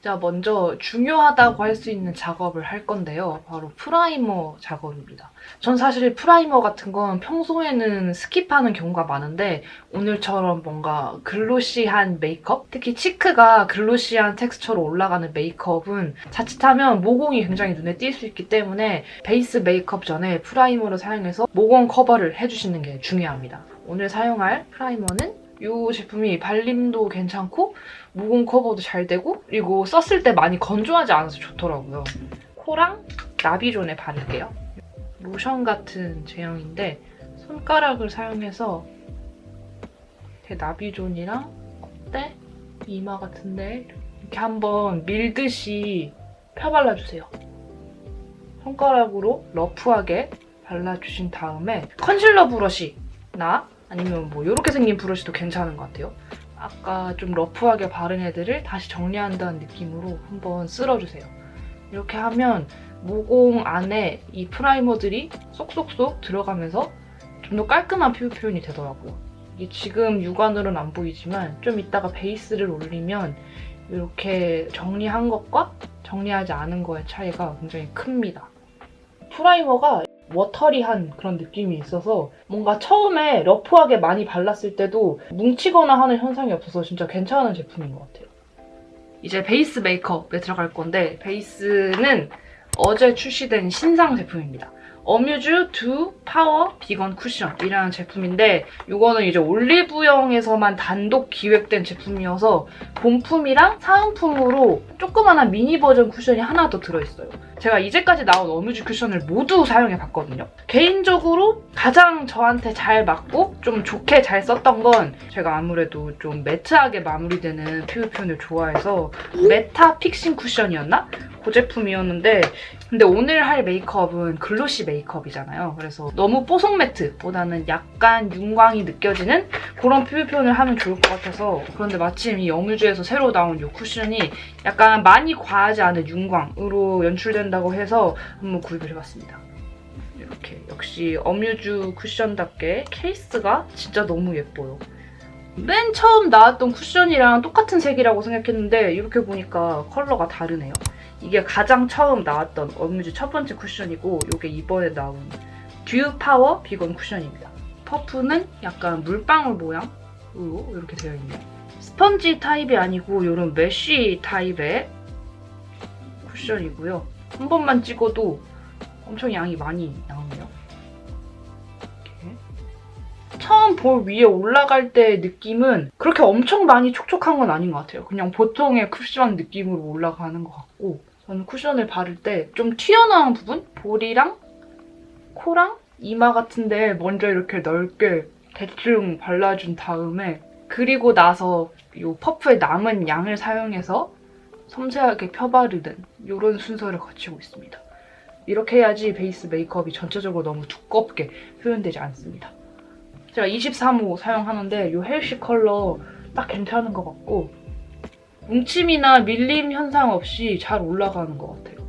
자, 먼저 중요하다고 할 수 있는 작업을 할 건데요. 바로 프라이머 작업입니다. 전 사실 프라이머 같은 건 평소에는 스킵하는 경우가 많은데 오늘처럼 뭔가 글로시한 메이크업? 특히 치크가 글로시한 텍스처로 올라가는 메이크업은 자칫하면 모공이 굉장히 눈에 띌 수 있기 때문에 베이스 메이크업 전에 프라이머를 사용해서 모공 커버를 해주시는 게 중요합니다. 오늘 사용할 프라이머는 이 제품이 발림도 괜찮고 모공 커버도 잘 되고 그리고 썼을 때 많이 건조하지 않아서 좋더라고요. 코랑 나비존에 바를게요. 로션 같은 제형인데 손가락을 사용해서 나비존이랑 콧대, 이마 같은데 이렇게 한번 밀듯이 펴발라주세요. 손가락으로 러프하게 발라주신 다음에 컨실러 브러쉬나 아니면 뭐 이렇게 생긴 브러쉬도 괜찮은 것 같아요. 아까 좀 러프하게 바른 애들을 다시 정리한다는 느낌으로 한번 쓸어주세요. 이렇게 하면 모공 안에 이 프라이머들이 쏙쏙쏙 들어가면서 좀 더 깔끔한 피부 표현이 되더라고요. 이게 지금 육안으로는 안 보이지만 좀 이따가 베이스를 올리면 이렇게 정리한 것과 정리하지 않은 거의 차이가 굉장히 큽니다. 프라이머가 워터리한 그런 느낌이 있어서 뭔가 처음에 러프하게 많이 발랐을 때도 뭉치거나 하는 현상이 없어서 진짜 괜찮은 제품인 것 같아요. 이제 베이스 메이크업에 들어갈 건데 베이스는 어제 출시된 신상 제품입니다. 어뮤즈 두 파워 비건 쿠션이라는 제품인데 이거는 이제 올리브영에서만 단독 기획된 제품이어서 본품이랑 사은품으로 조그만한 미니 버전 쿠션이 하나 더 들어있어요. 제가 이제까지 나온 어뮤즈 쿠션을 모두 사용해봤거든요. 개인적으로 가장 저한테 잘 맞고 좀 좋게 잘 썼던 건 제가 아무래도 좀 매트하게 마무리되는 피부 표현을 좋아해서 메타 픽싱 쿠션이었나? 그 제품이었는데 근데 오늘 할 메이크업은 글로시 메이크업이잖아요. 그래서 너무 뽀송 매트보다는 약간 윤광이 느껴지는 그런 피부 표현을 하면 좋을 것 같아서 그런데 마침 이 어뮤즈에서 새로 나온 이 쿠션이 약간 많이 과하지 않은 윤광으로 연출된다고 해서 한번 구입을 해봤습니다. 이렇게 역시 어뮤즈 쿠션답게 케이스가 진짜 너무 예뻐요. 맨 처음 나왔던 쿠션이랑 똑같은 색이라고 생각했는데 이렇게 보니까 컬러가 다르네요. 이게 가장 처음 나왔던 어뮤즈 첫 번째 쿠션이고 이게 이번에 나온 듀 파워 비건 쿠션입니다. 퍼프는 약간 물방울 모양으로 이렇게 되어 있네요. 스펀지 타입이 아니고 이런 메쉬 타입의 쿠션이고요. 한 번만 찍어도 엄청 양이 많이 나오네요. 이렇게. 처음 볼 위에 올라갈 때 느낌은 그렇게 엄청 많이 촉촉한 건 아닌 것 같아요. 그냥 보통의 쿠션 느낌으로 올라가는 것 같고 저는 쿠션을 바를 때 좀 튀어나온 부분? 볼이랑 코랑 이마 같은데 먼저 이렇게 넓게 대충 발라준 다음에 그리고 나서 이 퍼프의 남은 양을 사용해서 섬세하게 펴바르는 이런 순서를 거치고 있습니다. 이렇게 해야지 베이스 메이크업이 전체적으로 너무 두껍게 표현되지 않습니다. 제가 23호 사용하는데 이 헬시 컬러 딱 괜찮은 것 같고 뭉침이나 밀림 현상 없이 잘 올라가는 것 같아요.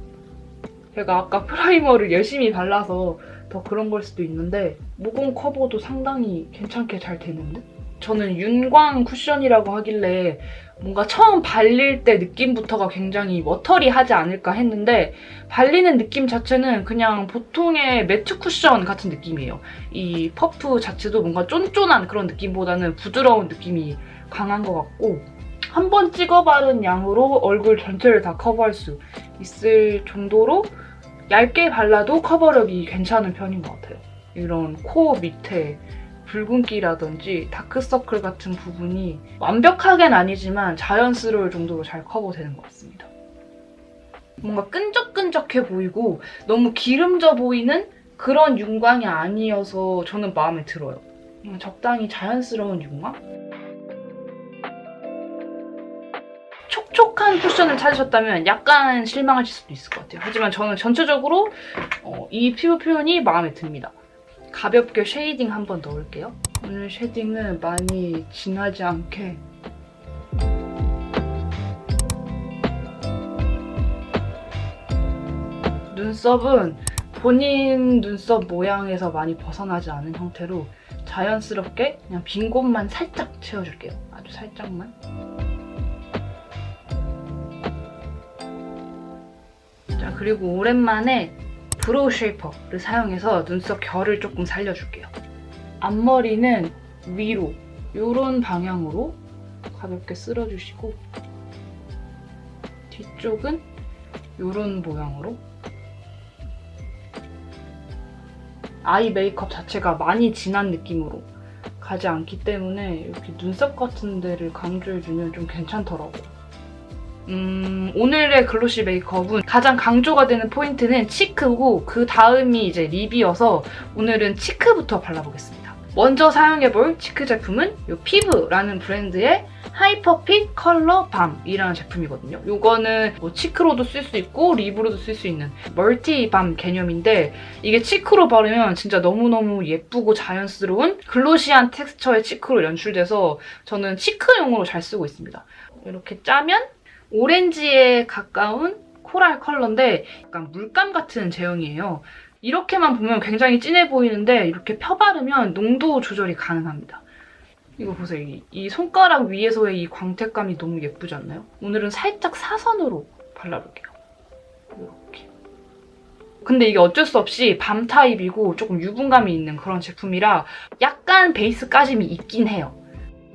제가 아까 프라이머를 열심히 발라서 더 그런 걸 수도 있는데 모공 커버도 상당히 괜찮게 잘 되는데? 저는 윤광 쿠션이라고 하길래 뭔가 처음 발릴 때 느낌부터가 굉장히 워터리하지 않을까 했는데 발리는 느낌 자체는 그냥 보통의 매트 쿠션 같은 느낌이에요. 이 퍼프 자체도 뭔가 쫀쫀한 그런 느낌보다는 부드러운 느낌이 강한 것 같고 한 번 찍어 바른 양으로 얼굴 전체를 다 커버할 수 있을 정도로 얇게 발라도 커버력이 괜찮은 편인 것 같아요. 이런 코 밑에 붉은기라든지 다크서클 같은 부분이 완벽하게는 아니지만 자연스러울 정도로 잘 커버되는 것 같습니다. 뭔가 끈적끈적해 보이고 너무 기름져 보이는 그런 윤광이 아니어서 저는 마음에 들어요. 적당히 자연스러운 윤광? 촉촉한 쿠션을 찾으셨다면 약간 실망하실 수도 있을 것 같아요. 하지만 저는 전체적으로 이 피부 표현이 마음에 듭니다. 가볍게 쉐이딩 한번 넣을게요. 오늘 쉐딩은 많이 진하지 않게 눈썹은 본인 눈썹 모양에서 많이 벗어나지 않은 형태로 자연스럽게 그냥 빈 곳만 살짝 채워줄게요. 아주 살짝만. 그리고 오랜만에 브로우 쉐이퍼를 사용해서 눈썹 결을 조금 살려줄게요. 앞머리는 위로 이런 방향으로 가볍게 쓸어주시고 뒤쪽은 이런 모양으로. 아이 메이크업 자체가 많이 진한 느낌으로 가지 않기 때문에 이렇게 눈썹 같은 데를 강조해주면 좀 괜찮더라고요. 오늘의 글로시 메이크업은 가장 강조가 되는 포인트는 치크고 그 다음이 이제 립이어서 오늘은 치크부터 발라보겠습니다. 먼저 사용해볼 치크 제품은 이 피브라는 브랜드의 하이퍼핏 컬러 밤이라는 제품이거든요. 이거는 뭐 치크로도 쓸 수 있고 립으로도 쓸 수 있는 멀티 밤 개념인데 이게 치크로 바르면 진짜 너무너무 예쁘고 자연스러운 글로시한 텍스처의 치크로 연출돼서 저는 치크용으로 잘 쓰고 있습니다. 이렇게 짜면 오렌지에 가까운 코랄 컬러인데 약간 물감 같은 제형이에요. 이렇게만 보면 굉장히 진해 보이는데 이렇게 펴바르면 농도 조절이 가능합니다. 이거 보세요. 이 손가락 위에서의 이 광택감이 너무 예쁘지 않나요? 오늘은 살짝 사선으로 발라볼게요. 이렇게. 근데 이게 어쩔 수 없이 밤 타입이고 조금 유분감이 있는 그런 제품이라 약간 베이스 까짐이 있긴 해요.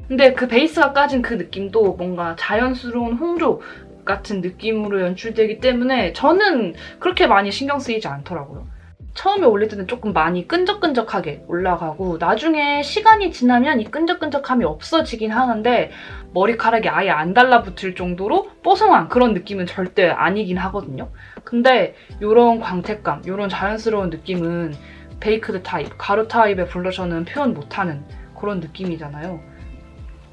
근데 그 베이스가 까진 그 느낌도 뭔가 자연스러운 홍조 같은 느낌으로 연출되기 때문에 저는 그렇게 많이 신경 쓰이지 않더라고요. 처음에 올릴 때는 조금 많이 끈적끈적하게 올라가고 나중에 시간이 지나면 이 끈적끈적함이 없어지긴 하는데 머리카락이 아예 안 달라붙을 정도로 뽀송한 그런 느낌은 절대 아니긴 하거든요. 근데 이런 광택감, 이런 자연스러운 느낌은 베이크드 타입, 가루 타입의 블러셔는 표현 못하는 그런 느낌이잖아요.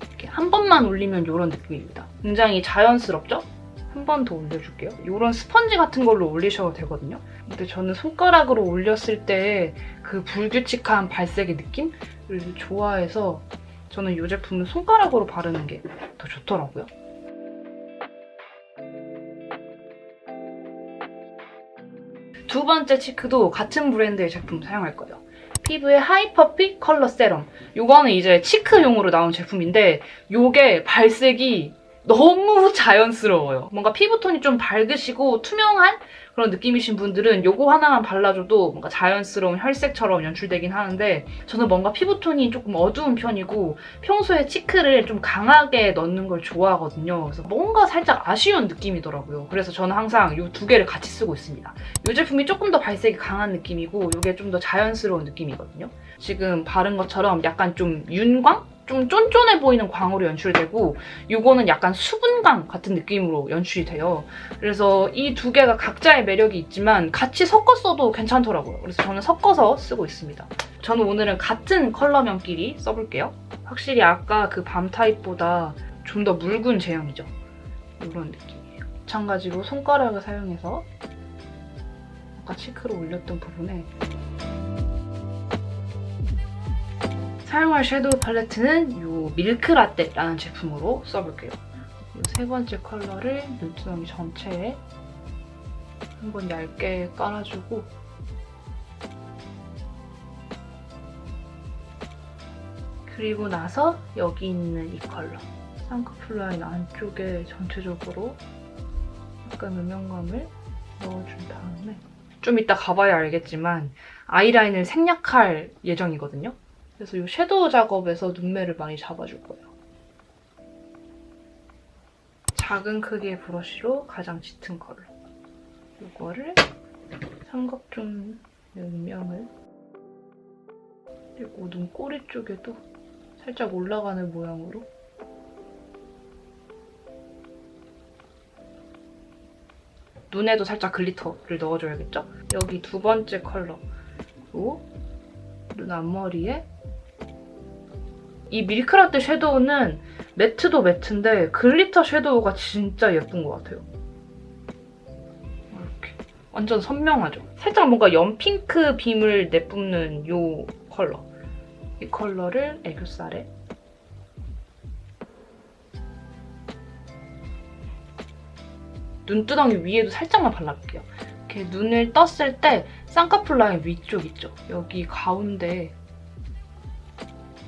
이렇게 한 번만 올리면 이런 느낌입니다. 굉장히 자연스럽죠? 한 번 더 올려줄게요. 이런 스펀지 같은 걸로 올리셔도 되거든요. 근데 저는 손가락으로 올렸을 때 그 불규칙한 발색의 느낌을 좋아해서 저는 이 제품은 손가락으로 바르는 게 더 좋더라고요. 두 번째 치크도 같은 브랜드의 제품 사용할 거예요. 피부의 하이퍼핏 컬러 세럼. 이거는 이제 치크용으로 나온 제품인데 이게 발색이 너무 자연스러워요. 뭔가 피부톤이 좀 밝으시고 투명한 그런 느낌이신 분들은 이거 하나만 발라줘도 뭔가 자연스러운 혈색처럼 연출되긴 하는데 저는 뭔가 피부톤이 조금 어두운 편이고 평소에 치크를 좀 강하게 넣는 걸 좋아하거든요. 그래서 뭔가 살짝 아쉬운 느낌이더라고요. 그래서 저는 항상 이 두 개를 같이 쓰고 있습니다. 이 제품이 조금 더 발색이 강한 느낌이고 이게 좀 더 자연스러운 느낌이거든요. 지금 바른 것처럼 약간 좀 윤광? 좀 쫀쫀해 보이는 광으로 연출되고 이거는 약간 수분광 같은 느낌으로 연출이 돼요. 그래서 이 두 개가 각자의 매력이 있지만 같이 섞어 써도 괜찮더라고요. 그래서 저는 섞어서 쓰고 있습니다. 저는 오늘은 같은 컬러명끼리 써볼게요. 확실히 아까 그 밤 타입보다 좀 더 묽은 제형이죠. 이런 느낌이에요. 마찬가지로 손가락을 사용해서 아까 치크로 올렸던 부분에 사용할 섀도우 팔레트는 이 밀크라떼라는 제품으로 써볼게요. 이 세 번째 컬러를 눈두덩이 전체에 한번 얇게 깔아주고 그리고 나서 여기 있는 이 컬러 쌍꺼풀 라인 안쪽에 전체적으로 약간 음영감을 넣어준 다음에 좀 이따 가봐야 알겠지만 아이라인을 생략할 예정이거든요. 그래서 이 섀도우 작업에서 눈매를 많이 잡아줄 거예요. 작은 크기의 브러쉬로 가장 짙은 컬러. 이거를 삼각존 음영을 그리고 눈꼬리 쪽에도 살짝 올라가는 모양으로 눈에도 살짝 글리터를 넣어줘야겠죠? 여기 두 번째 컬러로 눈 앞머리에 이 밀크라떼 섀도우는 매트도 매트인데 글리터 섀도우가 진짜 예쁜 것 같아요. 이렇게 완전 선명하죠? 살짝 뭔가 연핑크 빔을 내뿜는 이 컬러. 이 컬러를 애교살에 눈두덩이 위에도 살짝만 발라볼게요. 이렇게 눈을 떴을 때 쌍꺼풀 라인 위쪽 있죠? 여기 가운데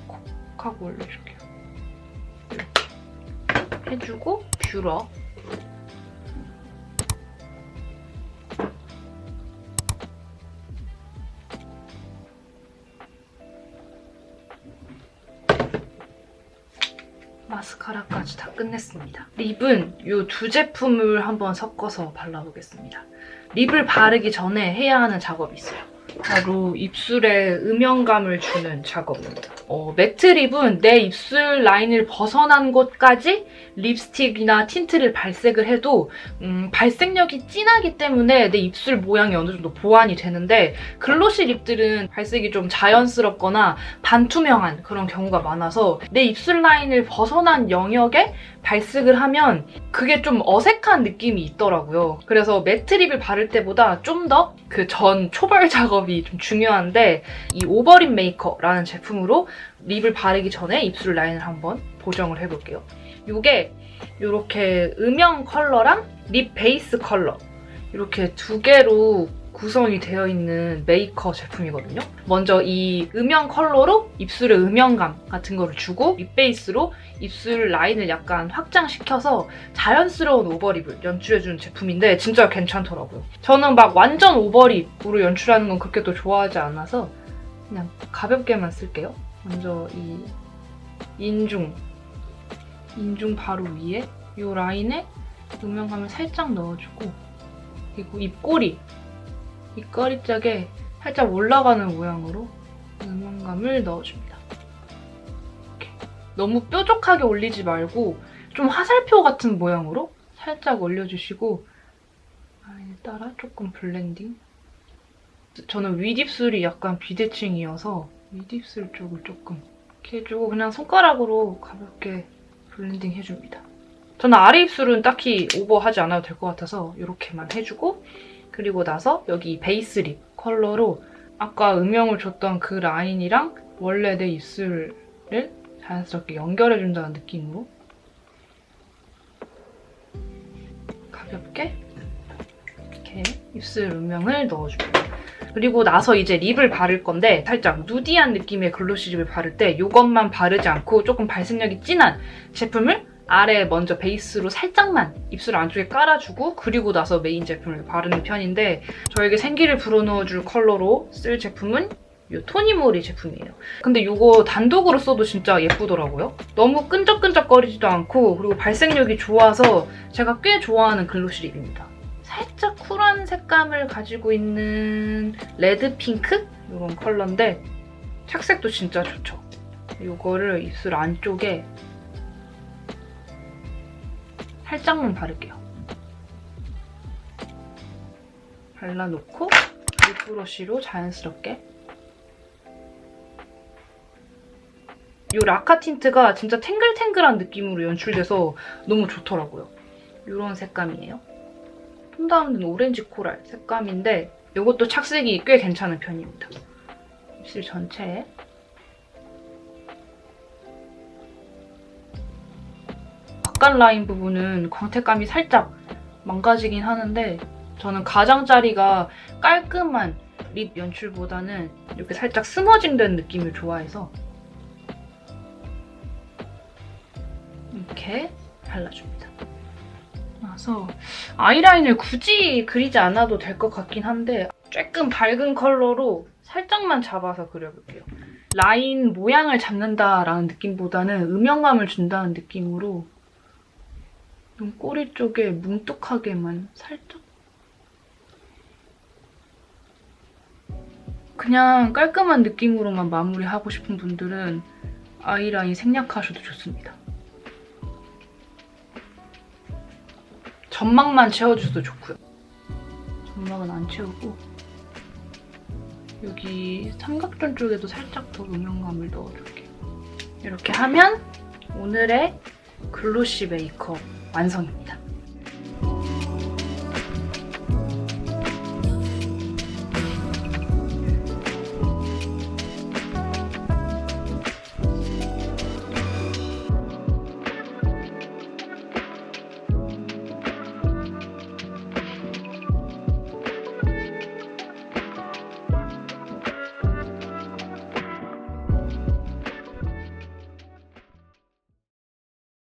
콕 하고 올려줄게요. 이렇게 해주고 뷰러 마스카라까지 다 끝냈습니다. 립은 이 두 제품을 한번 섞어서 발라보겠습니다. 립을 바르기 전에 해야 하는 작업이 있어요. 바로 입술에 음영감을 주는 작업입니다. 매트 립은 내 입술 라인을 벗어난 곳까지 립스틱이나 틴트를 발색을 해도 발색력이 진하기 때문에 내 입술 모양이 어느 정도 보완이 되는데, 글로시 립들은 발색이 좀 자연스럽거나 반투명한 그런 경우가 많아서 내 입술 라인을 벗어난 영역에 발색을 하면 그게 좀 어색한 느낌이 있더라고요. 그래서 매트 립을 바를 때보다 좀 더 그 전 초벌 작업이 좀 중요한데, 이 오버립 메이커라는 제품으로 립을 바르기 전에 입술 라인을 한번 보정을 해볼게요. 이게 이렇게 음영 컬러랑 립 베이스 컬러 이렇게 두 개로 구성이 되어 있는 메이커 제품이거든요. 먼저 이 음영 컬러로 입술의 음영감 같은 거를 주고, 립 베이스로 입술 라인을 약간 확장시켜서 자연스러운 오버립을 연출해주는 제품인데 진짜 괜찮더라고요. 저는 막 완전 오버립으로 연출하는 건 그렇게 또 좋아하지 않아서 그냥 가볍게만 쓸게요. 먼저 이 인중 바로 위에 이 라인에 음영감을 살짝 넣어주고, 그리고 입꼬리 짝에 살짝 올라가는 모양으로 음영감을 넣어줍니다. 이렇게. 너무 뾰족하게 올리지 말고 좀 화살표 같은 모양으로 살짝 올려주시고, 라인에 따라 조금 블렌딩. 저는 윗입술이 약간 비대칭이어서 윗입술 쪽을 조금 이렇게 해주고 그냥 손가락으로 가볍게 블렌딩 해줍니다. 저는 아래 입술은 딱히 오버하지 않아도 될 것 같아서 이렇게만 해주고, 그리고 나서 여기 베이스 립 컬러로 아까 음영을 줬던 그 라인이랑 원래 내 입술을 자연스럽게 연결해준다는 느낌으로 가볍게 이렇게 입술 음영을 넣어줍니다. 그리고 나서 이제 립을 바를 건데, 살짝 누디한 느낌의 글로시 립을 바를 때 이것만 바르지 않고 조금 발색력이 진한 제품을 아래 먼저 베이스로 살짝만 입술 안쪽에 깔아주고, 그리고 나서 메인 제품을 바르는 편인데, 저에게 생기를 불어넣어줄 컬러로 쓸 제품은 이 토니모리 제품이에요. 근데 이거 단독으로 써도 진짜 예쁘더라고요. 너무 끈적끈적거리지도 않고, 그리고 발색력이 좋아서 제가 꽤 좋아하는 글로시 립입니다. 살짝 쿨한 색감을 가지고 있는 레드 핑크? 이런 컬러인데 착색도 진짜 좋죠. 이거를 입술 안쪽에 살짝만 바를게요. 발라놓고 립 브러쉬로 자연스럽게. 이 라카 틴트가 진짜 탱글탱글한 느낌으로 연출돼서 너무 좋더라고요. 이런 색감이에요. 톤 다운된 오렌지 코랄 색감인데 이것도 착색이 꽤 괜찮은 편입니다. 입술 전체에. 바깥 라인 부분은 광택감이 살짝 망가지긴 하는데, 저는 가장자리가 깔끔한 립 연출보다는 이렇게 살짝 스머징된 느낌을 좋아해서 이렇게 발라줍니다. 그래서 아이라인을 굳이 그리지 않아도 될 것 같긴 한데, 조금 밝은 컬러로 살짝만 잡아서 그려볼게요. 라인 모양을 잡는다라는 느낌보다는 음영감을 준다는 느낌으로 눈꼬리 쪽에 뭉툭하게만 살짝. 그냥 깔끔한 느낌으로만 마무리하고 싶은 분들은 아이라인 생략하셔도 좋습니다. 점막만 채워줘도 좋고요. 점막은 안 채우고 여기 삼각존 쪽에도 살짝 더 음영감을 넣어줄게요. 이렇게 하면 오늘의 글로시 메이크업 완성입니다.